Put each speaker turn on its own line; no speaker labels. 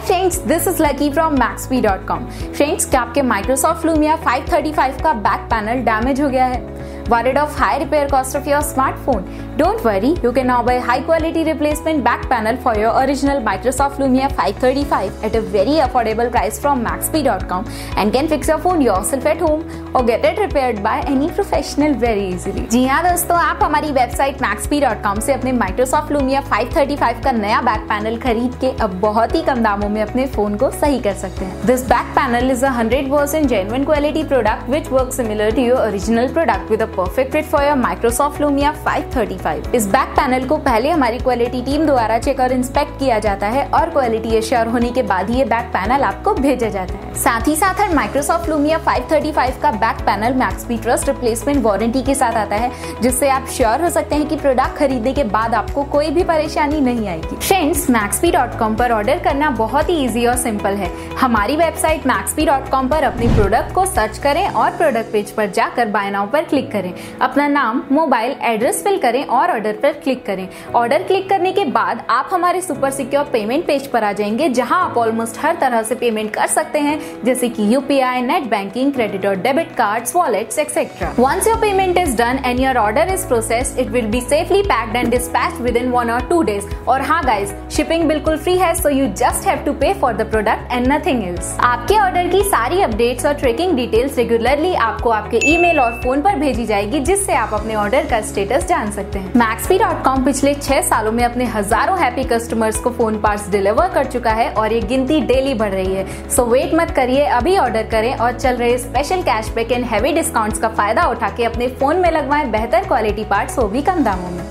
Friends, this is lucky from Maxbhi.com। Friends, क्या आपके Microsoft Lumia 535 का बैक पैनल डैमेज हो गया है? Worried of high repair cost of your smartphone? Don't worry, you can now buy high quality replacement back panel for your original Microsoft Lumia 535 at a very affordable price from Maxbhi.com and can fix your phone yourself at home or get it repaired by any professional very easily। जी हाँ दोस्तों, आप हमारी website Maxbhi.com से अपने Microsoft Lumia 535 का नया back panel खरीद के अब बहुत ही कम दामों में अपने फोन को सही कर सकते हैं। This back panel is a 100% genuine quality product which works similar to your original product with a perfect fit for your Microsoft Lumia 535। इस बैक पैनल को पहले हमारी क्वालिटी टीम द्वारा चेक और इंस्पेक्ट किया जाता है और क्वालिटी एश्योर होने के बाद ही ये बैक पैनल आपको भेजा जाता है। साथ ही साथ हर Microsoft Lumia 535 का back panel Maxbhi trust replacement warranty के साथ आता है, जिससे आप श्योर हो सकते हैं कि प्रोडक्ट खरीदने के बाद आपको कोई भी परेशानी नहीं आएगी। फ्रेंड्स, Maxbhi.com पर ऑर्डर करना बहुत ही इजी और सिंपल है। हमारी वेबसाइट Maxbhi.com पर अपने प्रोडक्ट को सर्च करें और प्रोडक्ट पेज पर जाकर बाय नाउ पर क्लिक करें। अपना नाम, मोबाइल, एड्रेस फिल करें और ऑर्डर पर क्लिक करें। ऑर्डर क्लिक करने के बाद आप हमारे सुपर सिक्योर पेमेंट पेज पर आ जाएंगे, जहां आप ऑलमोस्ट हर तरह से पेमेंट कर सकते हैं, जैसे कि UPI, नेट बैंकिंग, क्रेडिट और debit cards, wallets etcetera. Once your payment is done and your order is processed, it will be safely packed and dispatched within 1 or 2 days। और हाँ गाइस, शिपिंग बिल्कुल free है, so you just have to pay for the product and nothing else। आपके order की सारी updates और tracking details regularly आपको आपके ईमेल और फोन पर भेजी जाएगी, जिससे आप अपने ऑर्डर का स्टेटस जान सकते हैं। Maxbhi.com पिछले 6 सालों में अपने हजारों हैप्पी कस्टमर्स को फोन पार्ट्स डिलीवर कर चुका है और ये गिनती डेली बढ़ रही है। सो वेट मत करिए, अभी ऑर्डर करें और चल रहे special cashback and heavy discounts का फायदा उठा के अपने फोन में लगवाएं बेहतर क्वालिटी पार्ट्स, वो भी कम दामों में।